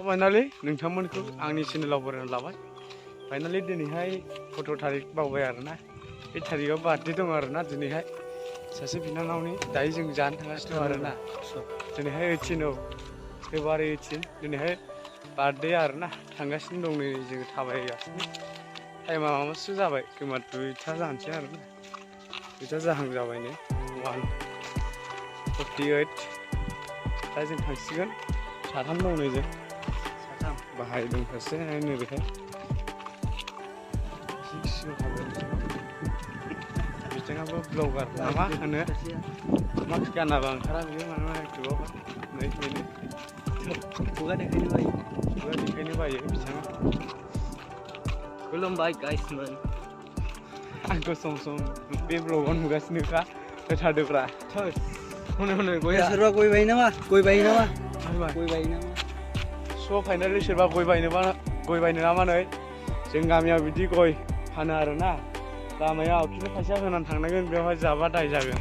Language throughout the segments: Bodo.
फाइनालि नोंथांमोनखौ आंनि चेनेलाव बरायना लाबाय। फाइनालि दिनैहाय 14 तारिख बावबाय आरोना। बे तारिखआव बार्थडे दं आरोना दिनैहाय सासे बिनानावनि दायो जों जानो थांगासिनो दं आरोना। दिनैहाय 18 औ फेब्रुवारि 18 दिनैहाय बार्थडे आरोना थांगासिनो दं नै जों थाबायगासिनो। टाइमा माबासो जाबाय खोमा 2ता जानोसै आरोना। 2ता जाहां जाबाय नै 1:48 दा जों थांसिगोन। साथाम दं नै जों साथाम बाहाय दं सासे नैबेहाय बिथाङाबो ब्लगार नामा होनो मास्क गानाबा ओंखारा बियो मानोना इउटुबावहाय नै बेनो खुगा देखायनो बायो बिथाङा। खुलुमबाय गाइसमोन। आंखौ सम सम बे ब्लगाव नुगासिनोखा होथारदोब्रा हनै हनै गया सोरबा गय बायो नामा स' फाइनालि सोरबा गय बायनो नामा नै जों गामियाव बिदि गय फानो आरोना लामायाव खिन्थु फैसा होनानै थांनांगोन बेवहाय जाबा दाय जागोन।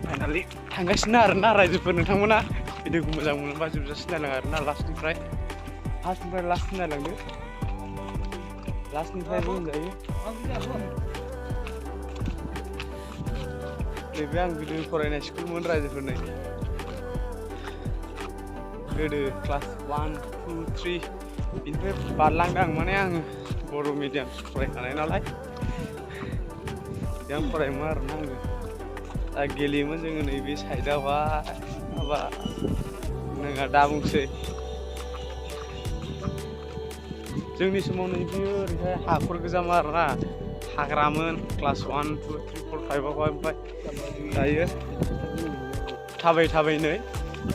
फाइनालि थांगासिनो आरोना रायजोफोर नोंथांमोना भिडिअखौ मोजां मोनोबा जोबजासिम नायलां आरोना फार्स्टनिफ्राय लास्टसिम नायलांदो लास्टनिफ्रायबो होनजायो। नैबे आं गोदो फरायनाय स्कुलमोन रायजोफोरनि गोदो क्लास 1, 2, 3 बिनिफ्राय बारलांदों माने आङो बर' मिडियाम फरायखानाय नालाय बेयाव फरायोमोन आरोना आङो दा गेलेयोमोन जोङो नैबे साइडआवहाय माबा नोंहा दा बुंसै जोंनि समाव नैबेयो ओरैहाय हाखर गोजामोन आरोना हाग्रामोन क्लास 1, 2, 3, 4, 5आवहाय ओमफ्राय दायो थाबाय नै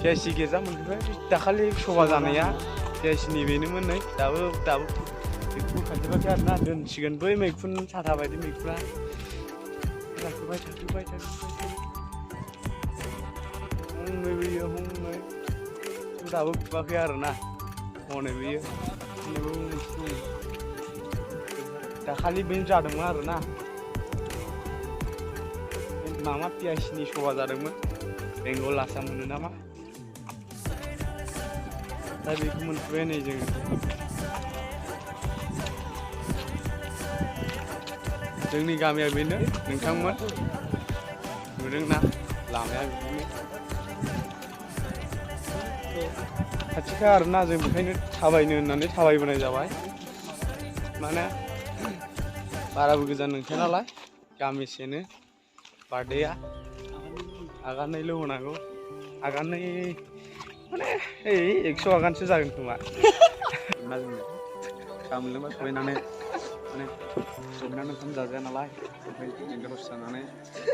PIC गेजा मोनफैबाय दाखालि सभा जानाया PIC नि बेनोमोन नै दाबो बेखौ बोखांजोबाखै आरोना दोनसिगोन बै मैखुन साथा बायदि मैखुना थाखोबाय हनै बेयो हनै दाबो फुवाखै आरोना हनै बेयो दाखालि बेनो जादोंमोन आरोना मामा PIC नि सभा जादोंमोन बेंगल आसाम मोनो नामा दा बेखौ मोनफैबाय नै जोङो जोंनि गामिया बेनो नोंथांमोन नुदोंना लामाया बिदिनो खाथिखा आरोना जों बेखायनो थाबायनो होननानै थाबायबोनाय जाबाय माने बाराबो गोजान नंखाया नालाय गामिसेनो बार्थडेआ आगानैल' होनांगौ आगानै माने 100 आगानसो जागोन खोमा मा जोंनो साहा मोनलोंबा सहैनानै माने सहैनानै ओंखाम जाजाया नालाय ओमफ्राय जों रस जानानै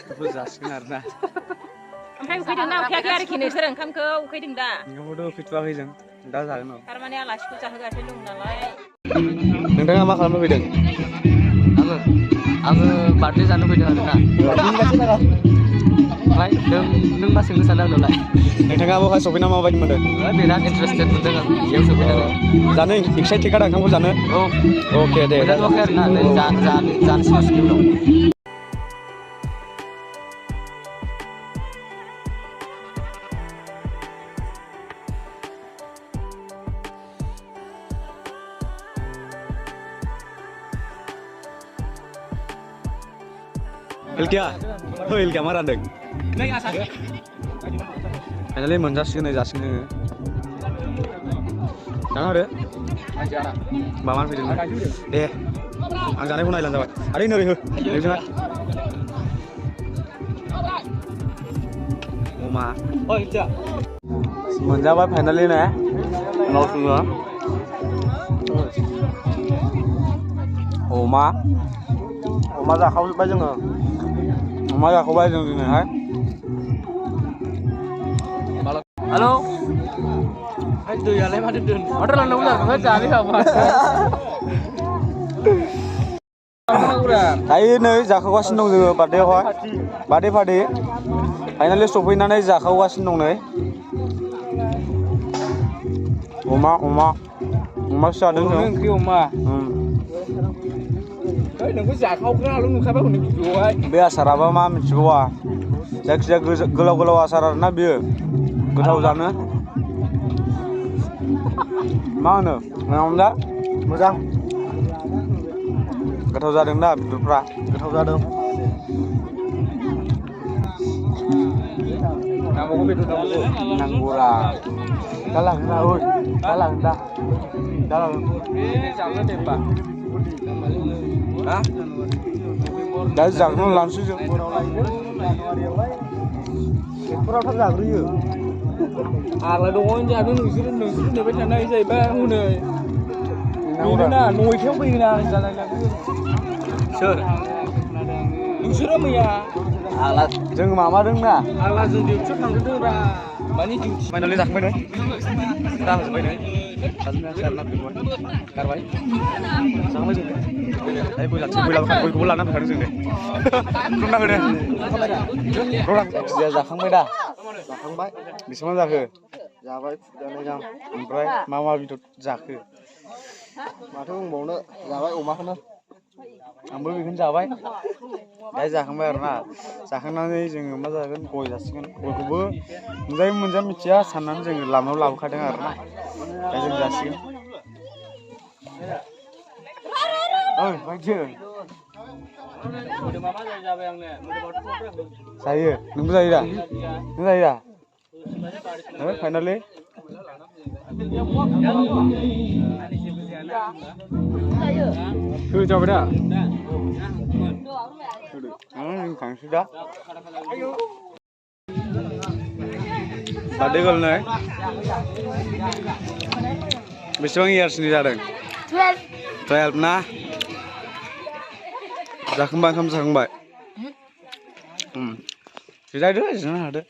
बेखौ जासिगोन आरोना ओमफ्राय उखैदों ना उखैयाखै आरोखि नोंसोर ओंखामखौ उखैदों दा ओंखामखौथ' उखैथ'वाखै जों दा जागोन औ थारमाने आलासिखौ जाहोगासिनो दं नालाय नोंथाङा मा खालामनो फैदों आङो बार्थडे जानो फैदों आरोना ओमफ्राय नों मा सोंनो सानदों आंनावलाय नोंथाङा बहाय सफैना माबायदि मोनदों बिराद इन्टारेस्टेड मोनदों आं बेयाव सफैनानै जानो एक्साइटेड खादा ओंखामखौ जानो औ अके दे मोनजाथ'वाखै आरोना नै जानोसै उनाव Ilkia मा रानदों फाइनालि मोनजासिगोन जासिगोन जोङो आरो मामा फैदों दे आं जानायखौ नायलां जाबाय आरो नै हो नोंजोंहाय अमा मोनजाबाय फाइनालि ने उनाव जोङो अमा जाखांजोब्बाय जोङो अमा जाखांबाय जों दिनैहाय हेलौ दैयालाय माथो लांनांगौ जाखो जानो हाबा दायो नै जाखांगासिनो दं जोङो बार्थडेआवहाय बार्थडे पार्टि फाइनालि सफैनानै जाखांगासिनो दं नै अमासो जादों जों ओंख्रि अमा नोंखौ जाखावग्राल' नुखाबाय नों भिडिअ'आवहाय बे आसाराबा मा मिथिबावा जायखिजाया गोलाव आसार आरोना बियो गोथाव जानो मा होनो नोंनाव दा मोजां गोथाव जादों दा बेदरफ्रा गोथाव जादों नांगौ बेदर नांगौ नांगौरा दा लागोन दा ओइ दा लागोन दा दा लागोन जागोन दे होमबा हा दा जागोन लांसै जों बेफोराव थाब जाग्रोयो आग्ला दङ जादों नोंसोर नेबाय थानाय जाहैबाय हनै बेनोना नयथायाव फैयोना जालायलाङो सोर नोंसोरो मैया आग्ला जों माबादोंना आग्ला जों डिउटियाव थांदोंब्रा मानि डिउटि फाइनालि जाखांबाय नै जाहोजोब्बाय नै साजना सारना फैबाय गारबाय जाखांबाय जों दायो गय जाथि गयखौबो लाना फैखादों जों दे खुलुमना होदो र'रा जाखांबाय दा जाखांबाय बेसेबां जाखो जाबाय खुदानाय जां ओमफ्राय मा बेदर जाखो माथो बुंबावनो जाबाय अमाखौनो आंबो बेखौनो जाबाय दायो जाखांबाय आरोना जाखांनानै जोङो मा जागोन गय जासिगोन गयखौबो मोनजायो मोनजा मिथिया साननानै जोङो लामायाव लाबोखादों आरोना दा जों जासिगोन ओइ बायदि जायो नोंबो जायो दा नों जायो दा फाइनालि जाबाय दा थांसै दा बार्थडे गर्ल नै बेसेबां इयार्सनि जादों 12 ना जाखांबाय ओंखाम जाखांबाय जिरायदो जिरायनो हादो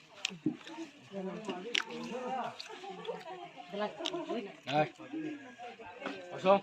Này. Ở xuống.